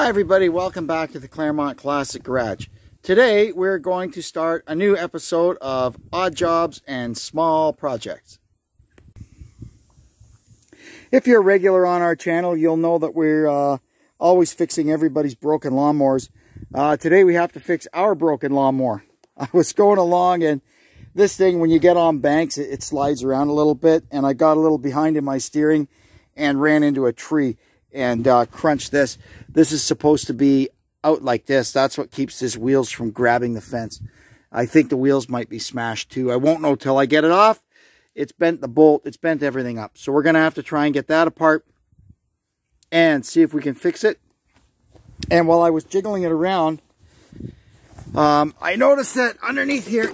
Hi everybody, welcome back to the Claremont Classic Garage. Today we're going to start a new episode of Odd Jobs and Small Projects. If you're a regular on our channel, you'll know that we're always fixing everybody's broken lawnmowers. Today we have to fix our broken lawnmower. I was going along and this thing, when you get on banks, it slides around a little bit, and I got a little behind in my steering and ran into a tree and crunched this. This is supposed to be out like this. That's what keeps his wheels from grabbing the fence. I think the wheels might be smashed too. I won't know till I get it off. It's bent the bolt. It's bent everything up. So we're going to have to try and get that apart and see if we can fix it. And while I was jiggling it around, I noticed that underneath here,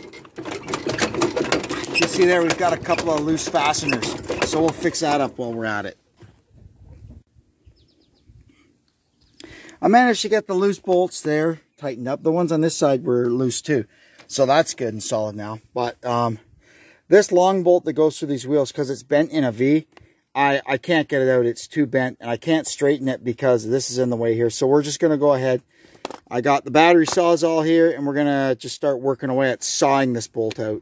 you see there, we've got a couple of loose fasteners. So we'll fix that up while we're at it. I managed to get the loose bolts there tightened up. The ones on this side were loose too. So that's good and solid now. But this long bolt that goes through these wheels, because it's bent in a V, I can't get it out. It's too bent, and I can't straighten it because this is in the way here. So we're just going to go ahead. I got the battery saws all here, and we're going to just start working away at sawing this bolt out.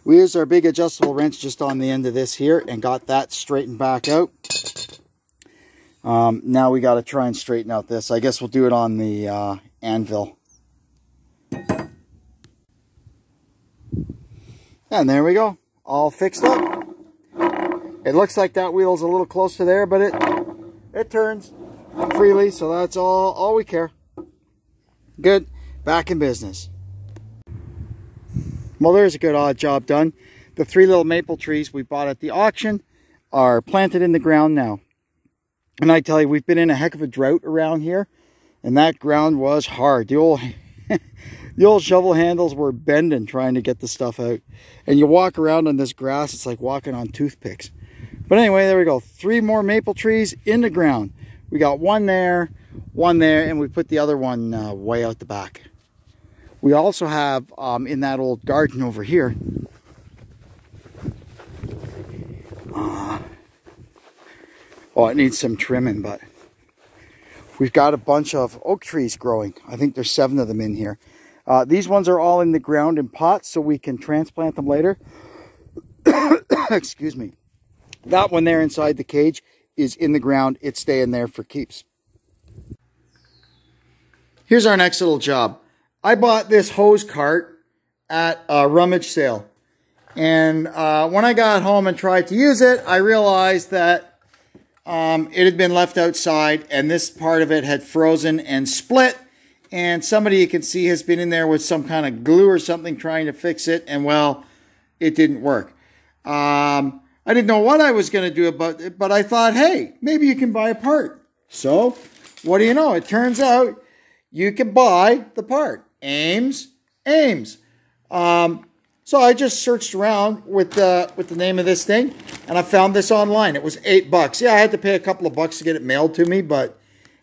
We used our big adjustable wrench just on the end of this here and got that straightened back out. Now we got to try and straighten out this. I guess we'll do it on the anvil. And there we go. All fixed up. It looks like that wheel's a little close to there, but it turns freely, so that's all we care. Good. Back in business. Well, there's a good odd job done. The 3 little maple trees we bought at the auction are planted in the ground now. And I tell you, we've been in a heck of a drought around here, and that ground was hard. The old shovel handles were bending trying to get the stuff out. And you walk around on this grass, it's like walking on toothpicks. But anyway, there we go. 3 more maple trees in the ground. We got one there, and we put the other one way out the back. We also have, in that old garden over here, oh, it needs some trimming, but we've got a bunch of oak trees growing. I think there's 7 of them in here. These ones are all in the ground in pots, so we can transplant them later. Excuse me. That one there inside the cage is in the ground. It's staying there for keeps. Here's our next little job. I bought this hose cart at a rummage sale. And when I got home and tried to use it, I realized that it had been left outside, and this part of it had frozen and split. And somebody, you can see, has been in there with some kind of glue or something trying to fix it. And well, it didn't work. I didn't know what I was going to do about it, but I thought, hey, maybe you can buy a part. So what do you know? It turns out you can buy the part. Ames. So I just searched around with the name of this thing, and I found this online. It was $8. Yeah, I had to pay a couple of bucks to get it mailed to me, but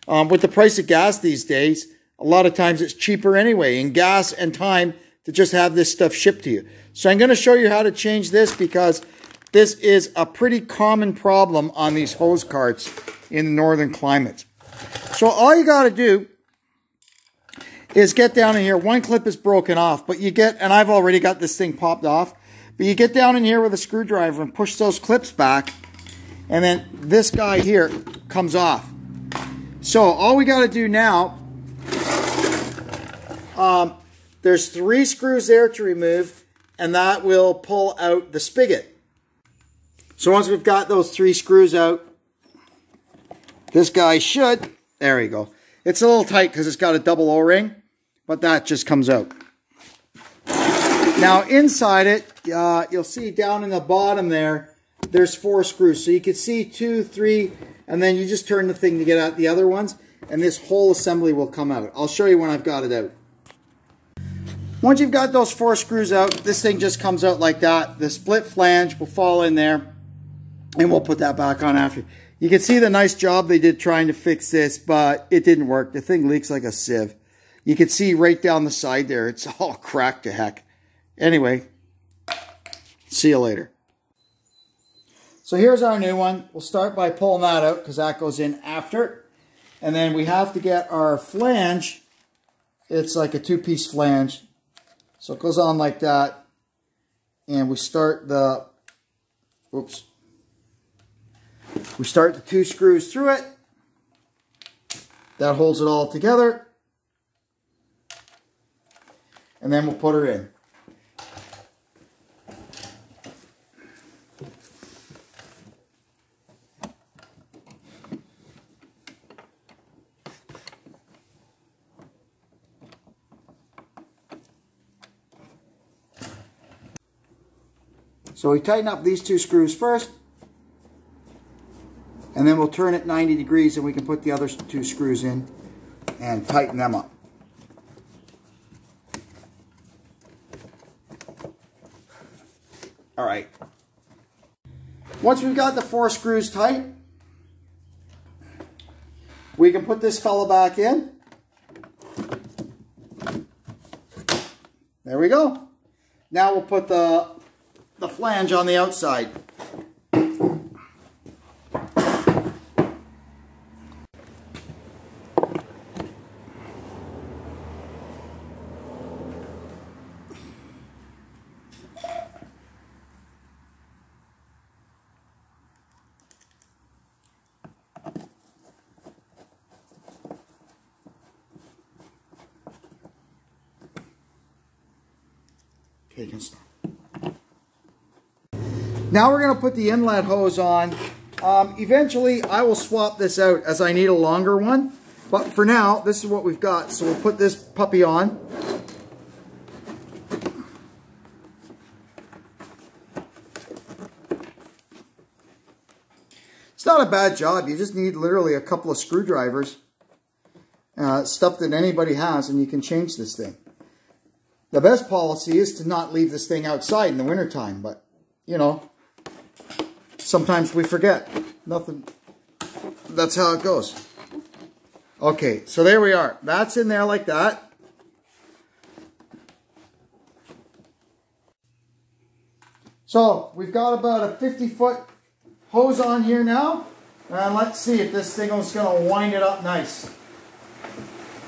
with the price of gas these days, a lot of times it's cheaper anyway in gas and time to just have this stuff shipped to you. So I'm going to show you how to change this, because this is a pretty common problem on these hose carts in the northern climates. So all you got to do is get down in here. One clip is broken off, but you get, and I've already got this thing popped off, but you get down in here with a screwdriver and push those clips back, and then this guy here comes off. So all we got to do now, there's 3 screws there to remove, and that will pull out the spigot. So once we've got those 3 screws out, this guy should, there we go. It's a little tight because it's got a double O-ring, but that just comes out. Now inside it, you'll see down in the bottom there, there's 4 screws. So you can see 2, 3, and then you just turn the thing to get out the other ones, and this whole assembly will come out. I'll show you when I've got it out. Once you've got those 4 screws out, this thing just comes out like that. The split flange will fall in there, and we'll put that back on after. You can see the nice job they did trying to fix this, but it didn't work. The thing leaks like a sieve. You can see right down the side there, it's all cracked to heck. Anyway, see you later. So here's our new one. We'll start by pulling that out because that goes in after. And then we have to get our flange. It's like a 2-piece flange. So it goes on like that. And we start the, oops. We start the 2 screws through it. That holds it all together. And then we'll put her in. So we tighten up these 2 screws first, and then we'll turn it 90 degrees and we can put the other 2 screws in and tighten them up. All right. Once we've got the 4 screws tight, we can put this fella back in. There we go. Now we'll put the flange on the outside. Okay, you can stop. Now we're going to put the inlet hose on. Eventually, I will swap this out as I need a longer one. But for now, this is what we've got. So we'll put this puppy on. It's not a bad job. You just need literally a couple of screwdrivers. Stuff that anybody has, and you can change this thing. The best policy is to not leave this thing outside in the wintertime. But, you know, sometimes we forget. Nothing. That's how it goes. Okay, so there we are. That's in there like that. So we've got about a 50-foot hose on here now. And let's see if this thing is going to wind it up nice.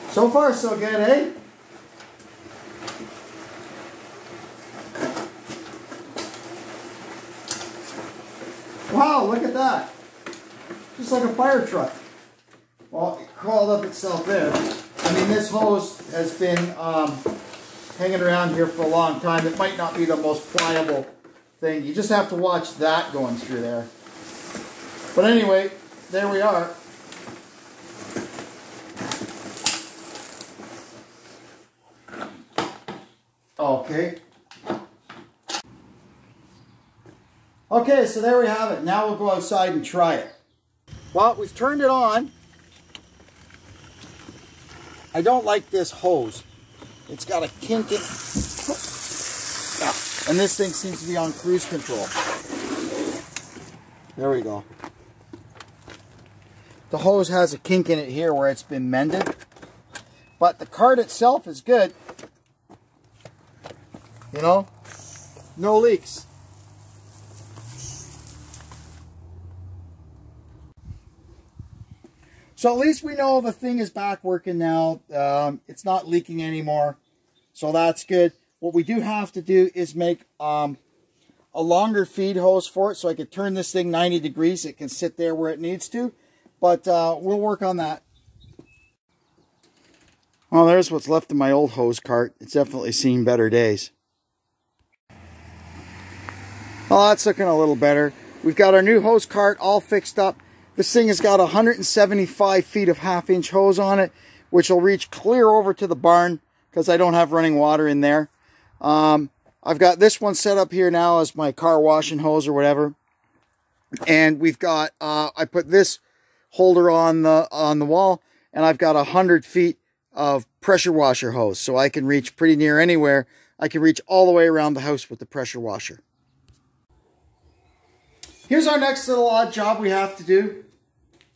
So far, so good, eh? Wow, look at that. Just like a fire truck. Well, it crawled up itself there. I mean, this hose has been hanging around here for a long time. It might not be the most pliable thing. You just have to watch that going through there. But anyway, there we are. Okay. Okay, so there we have it. Now we'll go outside and try it. Well, we've turned it on. I don't like this hose. It's got a kink in it. And this thing seems to be on cruise control. There we go. The hose has a kink in it here where it's been mended. But the cart itself is good. You know? No leaks. So at least we know the thing is back working now. It's not leaking anymore. So that's good. What we do have to do is make a longer feed hose for it so I can turn this thing 90 degrees. It can sit there where it needs to. But we'll work on that. Well, there's what's left of my old hose cart. It's definitely seen better days. Well, that's looking a little better. We've got our new hose cart all fixed up. This thing has got 175 feet of 1/2-inch hose on it, which will reach clear over to the barn because I don't have running water in there. I've got this one set up here now as my car washing hose or whatever. And we've got, I put this holder on the wall, and I've got 100 feet of pressure washer hose. So I can reach pretty near anywhere. I can reach all the way around the house with the pressure washer. Here's our next little odd job we have to do.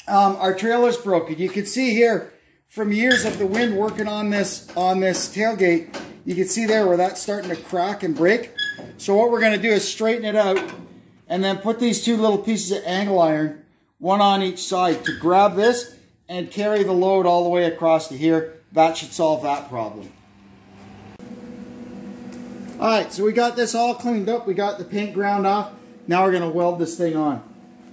Our trailer's broken. You can see here from years of the wind working on this tailgate, you can see there where that's starting to crack and break. So what we're going to do is straighten it out and then put these 2 little pieces of angle iron, one on each side, to grab this and carry the load all the way across to here. That should solve that problem. Alright, so we got this all cleaned up. We got the paint ground off. Now we're going to weld this thing on.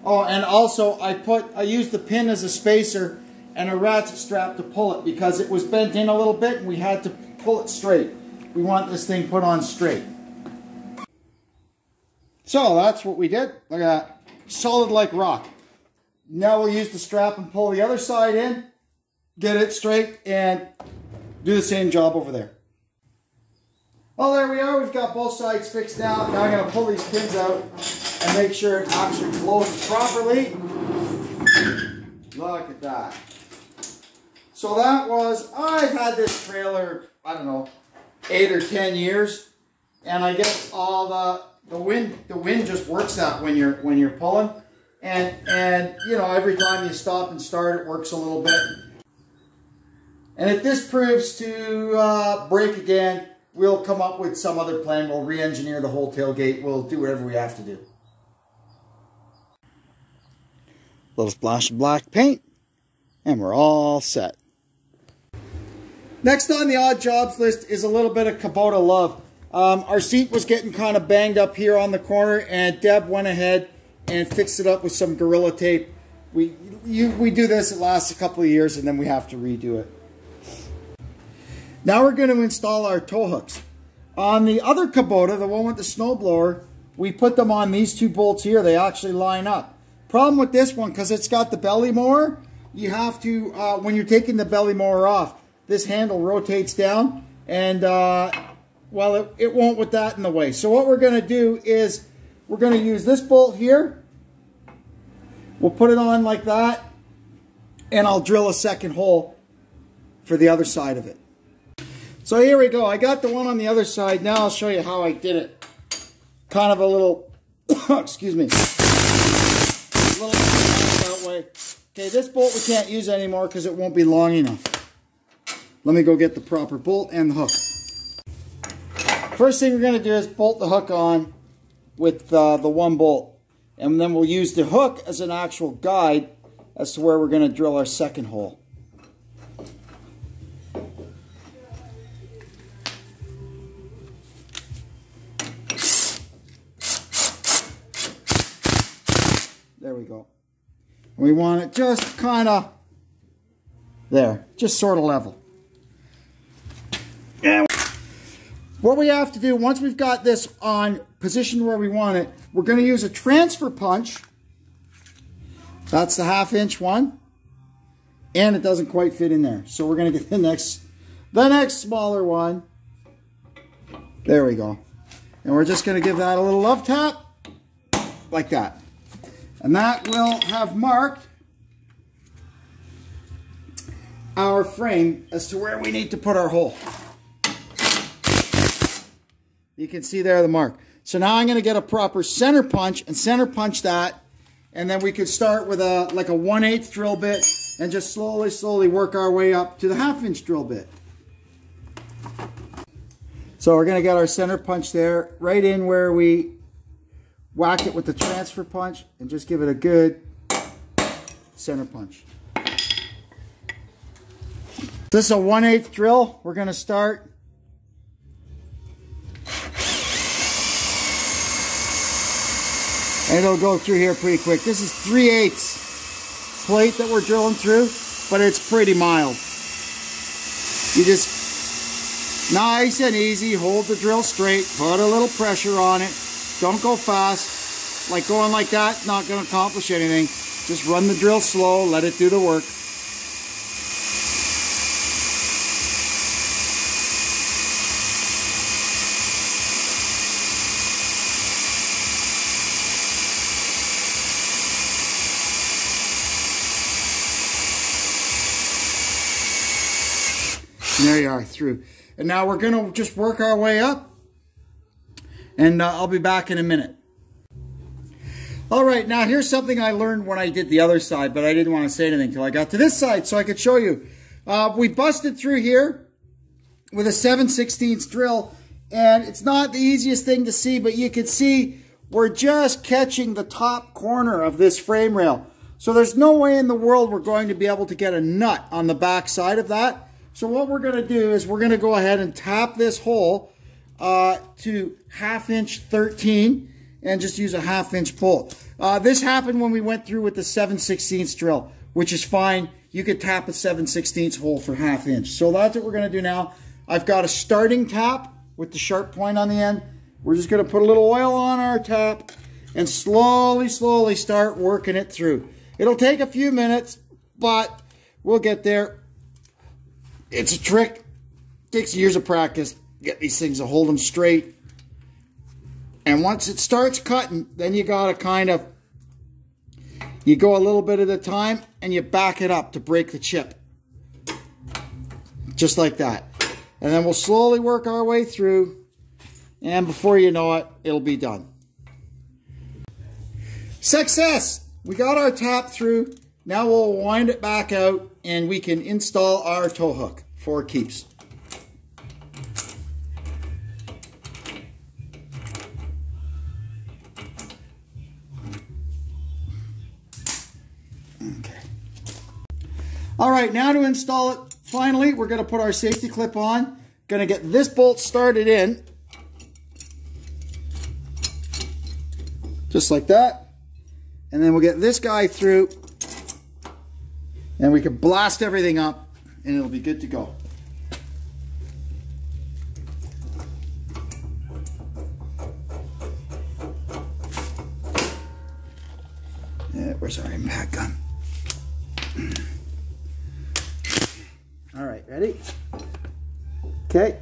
Oh, and also I used the pin as a spacer and a ratchet strap to pull it because it was bent in a little bit and we had to pull it straight. We want this thing put on straight. So that's what we did. Look at that. Solid like rock. Now we'll use the strap and pull the other side in, get it straight, and do the same job over there. Well, there we are. We've got both sides fixed now. Now I'm going to pull these pins out and make sure it actually closes properly. Look at that. So that was, I've had this trailer, I don't know, 8 or 10 years. And I guess all the wind just works out when you're pulling. And you know, every time you stop and start, it works a little bit. And if this proves to break again, we'll come up with some other plan. We'll re-engineer the whole tailgate. We'll do whatever we have to do. Little splash of black paint, and we're all set. Next on the odd jobs list is a little bit of Kubota love. Our seat was getting kind of banged up here on the corner, and Deb went ahead and fixed it up with some Gorilla Tape. We do this, it lasts a couple of years, and then we have to redo it. Now we're going to install our tow hooks. On the other Kubota, the one with the snowblower, we put them on these two bolts here. They actually line up. Problem with this one, because it's got the belly mower, you have to, when you're taking the belly mower off, this handle rotates down, and well, it won't with that in the way. So what we're going to do is we're going to use this bolt here. We'll put it on like that, and I'll drill a second hole for the other side of it. So here we go. I got the one on the other side. Now I'll show you how I did it. Kind of a little, excuse me, a little that way. Okay, this bolt we can't use anymore because it won't be long enough. Let me go get the proper bolt and the hook. First thing we're going to do is bolt the hook on with the one bolt. And then we'll use the hook as an actual guide as to where we're going to drill our second hole. There we go. We want it just kind of there, just sort of level. And what we have to do, once we've got this on position where we want it, we're going to use a transfer punch. That's the 1/2 inch one. And it doesn't quite fit in there. So we're going to get the next smaller one. There we go. And we're just going to give that a little love tap. Like that. And that will have marked our frame as to where we need to put our hole. You can see there the mark. So now I'm going to get a proper center punch and center punch that. And then we could start with like a 1/8 drill bit and just slowly work our way up to the 1/2 inch drill bit. So we're going to get our center punch there, right in where we whack it with the transfer punch, and just give it a good center punch. This is a 1/8 drill. We're going to start. And it'll go through here pretty quick. This is 3/8 plate that we're drilling through, but it's pretty mild. You just, nice and easy, hold the drill straight, put a little pressure on it. Don't go fast. Like going like that, not going to accomplish anything. Just run the drill slow, let it do the work. And there you are, through. And now we're going to just work our way up. And I'll be back in a minute. All right, now here's something I learned when I did the other side, but I didn't want to say anything until I got to this side so I could show you. We busted through here with a 7/16 drill, and it's not the easiest thing to see, but you can see we're just catching the top corner of this frame rail. So there's no way in the world we're going to be able to get a nut on the back side of that. So what we're going to do is we're going to go ahead and tap this hole to 1/2 inch 13 and just use a 1/2 inch pull. This happened when we went through with the 7/16 drill, which is fine. You could tap a 7/16 hole for 1/2 inch. So that's what we're going to do now. I've got a starting tap with the sharp point on the end. We're just going to put a little oil on our tap and slowly, slowly start working it through. It'll take a few minutes, but we'll get there. It's a trick. It takes years of practice. Get these things to hold them straight. And once it starts cutting, then you got to kind of, you go a little bit at a time and you back it up to break the chip. Just like that. And then we'll slowly work our way through. And before you know it, it'll be done. Success! We got our tap through. Now we'll wind it back out and we can install our tow hook for keeps. Okay. All right, now to install it, finally, we're going to put our safety clip on. Going to get this bolt started in. Just like that. And then we'll get this guy through. And we can blast everything up and it'll be good to go. Where's our impact gun? All right, ready? Okay.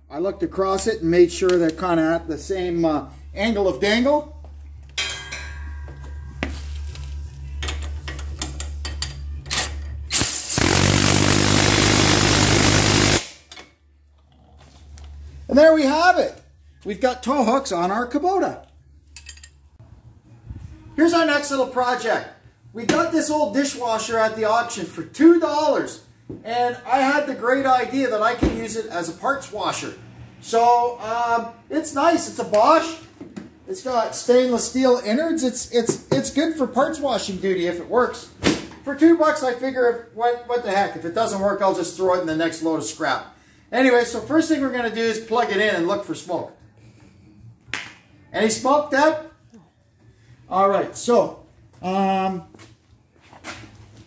I looked across it and made sure they're kind of at the same angle of dangle. And there we have it. We've got tow hooks on our Kubota. Here's our next little project. We got this old dishwasher at the auction for $2. And I had the great idea that I can use it as a parts washer. So it's nice. It's a Bosch. It's got stainless steel innards. It's good for parts washing duty if it works. For $2, I figure what the heck. If it doesn't work, I'll just throw it in the next load of scrap. Anyway, so first thing we're going to do is plug it in and look for smoke. Any smoke, Dad? All right. So on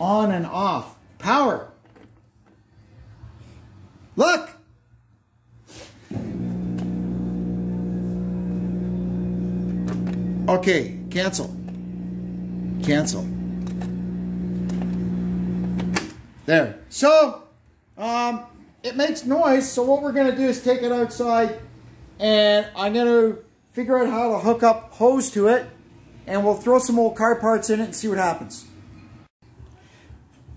and off. Power. Look! Okay, cancel. Cancel. There. So, it makes noise, so what we're going to do is take it outside and I'm going to figure out how to hook up hose to it and we'll throw some old car parts in it and see what happens.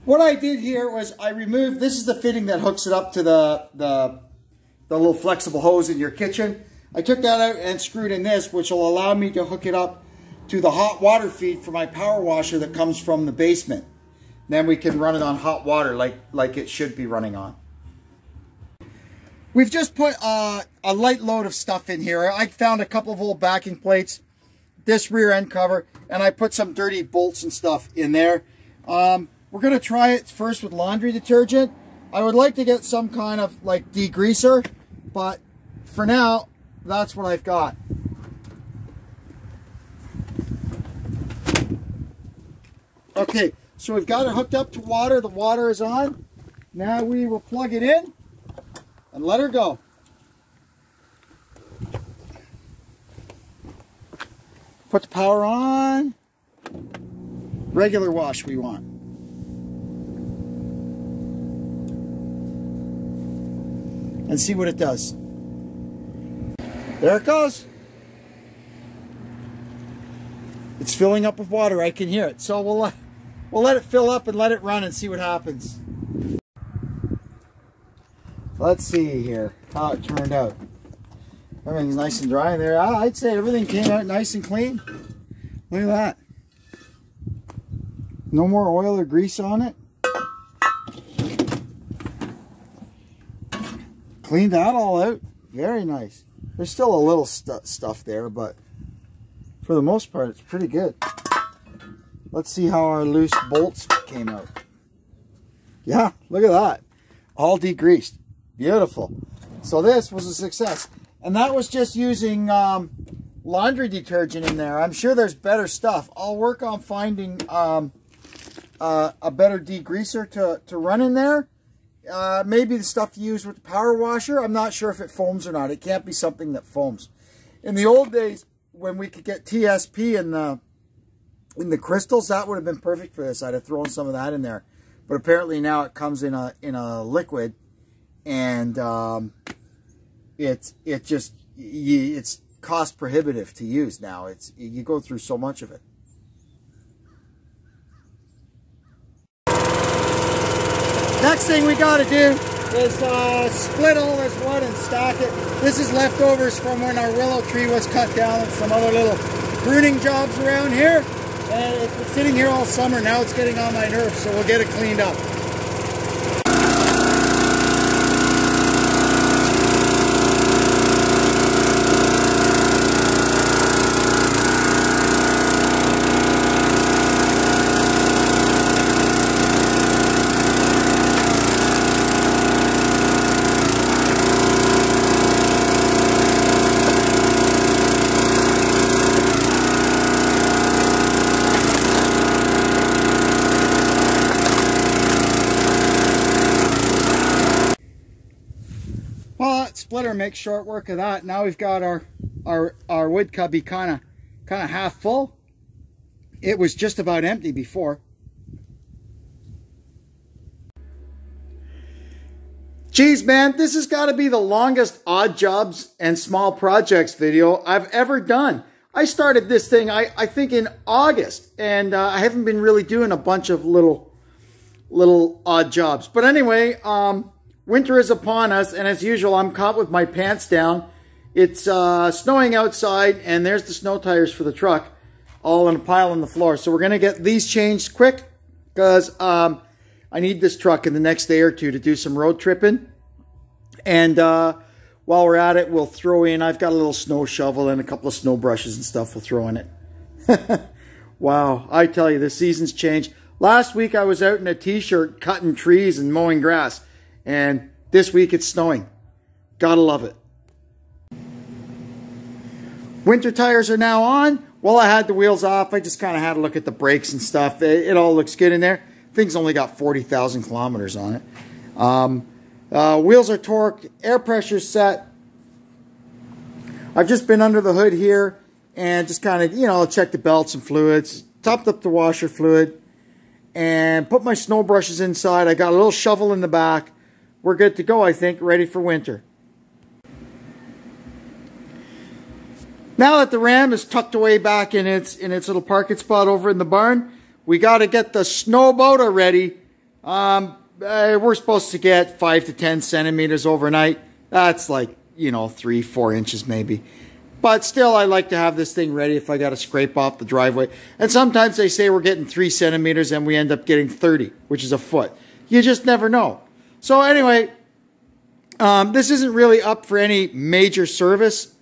What I did here was I removed, this is the fitting that hooks it up to the little flexible hose in your kitchen. I took that out and screwed in this, which will allow me to hook it up to the hot water feed for my power washer that comes from the basement. Then we can run it on hot water like it should be running on. We've just put a light load of stuff in here. I found a couple of old backing plates, this rear end cover, and I put some dirty bolts and stuff in there. We're going to try it first with laundry detergent. I would like to get some kind of like degreaser, but for now, that's what I've got. Okay, so we've got it hooked up to water. The water is on. Now we will plug it in and let her go. Put the power on. Regular wash we want. And see what it does. There it goes. It's filling up with water. I can hear it. So we'll let it fill up and let it run and see what happens. Let's see here how it turned out. Everything's nice and dry in there. I'd say everything came out nice and clean. Look at that. No more oil or grease on it. Cleaned that all out. Very nice. There's still a little stuff there, but for the most part, it's pretty good. Let's see how our loose bolts came out. Yeah, look at that. All degreased. Beautiful. So this was a success. And that was just using laundry detergent in there. I'm sure there's better stuff. I'll work on finding a better degreaser to run in there. Maybe the stuff you use with the power washer. I'm not sure if it foams or not. It can't be something that foams. In the old days, when we could get TSP in the crystals, that would have been perfect for this. I'd have thrown some of that in there. But apparently now it comes in a liquid, and it's cost prohibitive to use now. You go through so much of it. Next thing we got to do is split all this wood and stack it. This is leftovers from when our willow tree was cut down and some other little pruning jobs around here. And it's been sitting here all summer. Now it's getting on my nerves, so we'll get it cleaned up. Well, that splitter makes short work of that. Now we've got our wood cubby kind of half full. It was just about empty before. Geez, man, this has got to be the longest odd jobs and small projects video I've ever done. I started this thing, I think, in August, and I haven't been really doing a bunch of little odd jobs. But anyway, winter is upon us, and as usual, I'm caught with my pants down. It's snowing outside, and there's the snow tires for the truck, all in a pile on the floor. So we're going to get these changed quick, because I need this truck in the next day or two to do some road tripping. And while we're at it, we'll throw in, I've got a little snow shovel and a couple of snow brushes and stuff we'll throw in it. Wow, I tell you, the season's changed. Last week I was out in a t-shirt cutting trees and mowing grass. And this week it's snowing. Gotta love it. Winter tires are now on. While I had the wheels off, I just kind of had a look at the brakes and stuff. It all looks good in there. Thing's only got 40,000 kilometers on it. Wheels are torqued. Air pressure's set. I've just been under the hood here and just kind of, checked the belts and fluids. Topped up the washer fluid. And put my snow brushes inside. I got a little shovel in the back. We're good to go, I think, ready for winter. Now that the Ram is tucked away back in its little parking spot over in the barn, we got to get the Snowboda ready. We're supposed to get 5 to 10 centimeters overnight. That's like, 3-4 inches maybe. But still, I like to have this thing ready if I got to scrape off the driveway. And sometimes they say we're getting 3 centimeters and we end up getting 30, which is a foot. You just never know. So anyway, this isn't really up for any major service.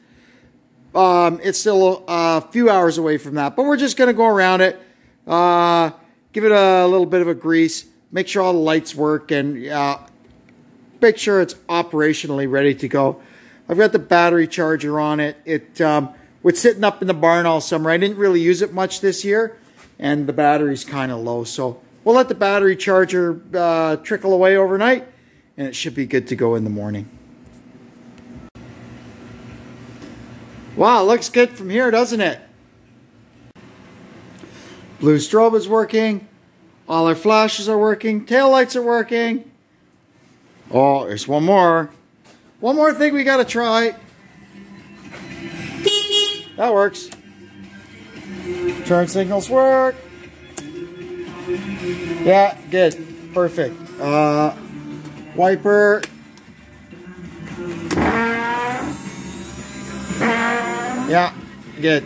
It's still a few hours away from that. But we're just going to go around it, give it a little bit of a grease, make sure all the lights work, and make sure it's operationally ready to go. I've got the battery charger on it. It was sitting up in the barn all summer. I didn't really use it much this year, and the battery's kind of low. So we'll let the battery charger trickle away overnight, and it should be good to go in the morning. Wow, looks good from here, doesn't it? Blue strobe is working. All our flashes are working. Taillights are working. Oh, there's one more. One more thing we got to try. That works. Turn signals work. Yeah, good. Perfect. Wiper. Yeah, good.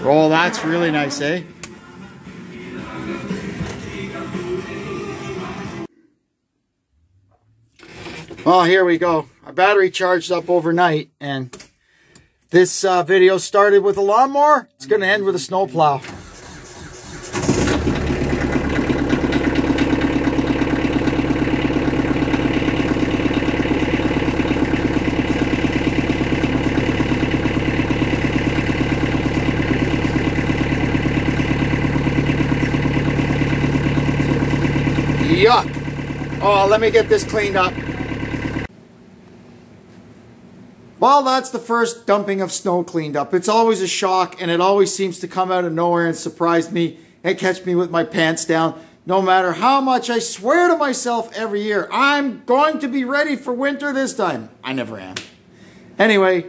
Oh, that's really nice, eh? Well, here we go. Our battery charged up overnight, and This video started with a lawnmower. It's going to end with a snowplow. Yuck. Oh, let me get this cleaned up. Well, that's the first dumping of snow cleaned up. It's always a shock, and it always seems to come out of nowhere and surprise me and catch me with my pants down. No matter how much I swear to myself every year, I'm going to be ready for winter this time. I never am. Anyway,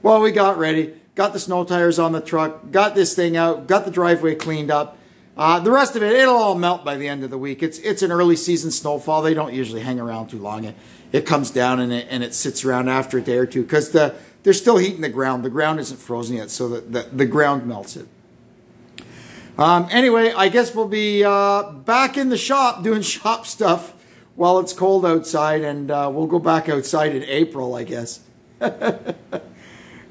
well, we got ready. Got the snow tires on the truck. Got this thing out. Got the driveway cleaned up. The rest of it, it'll all melt by the end of the week. It's an early season snowfall. They don't usually hang around too long. It comes down and it sits around after a day or two because they're still heating the ground. The ground isn't frozen yet, so the ground melts it. Anyway, I guess we'll be back in the shop doing shop stuff while it's cold outside, and we'll go back outside in April, I guess.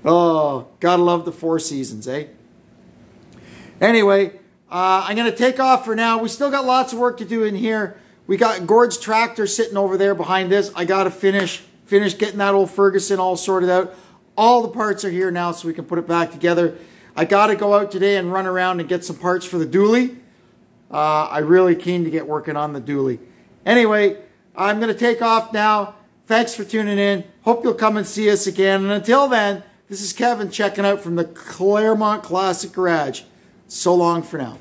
Oh, gotta love the 4 seasons, eh? Anyway, I'm going to take off for now. We still got lots of work to do in here. We got Gord's tractor sitting over there behind this. I got to finish getting that old Ferguson all sorted out. All the parts are here now so we can put it back together. I got to go out today and run around and get some parts for the dually. I'm really keen to get working on the dually. Anyway, I'm going to take off now. Thanks for tuning in. Hope you'll come and see us again. And until then, this is Kevin checking out from the Claremont Classic Garage. So long for now.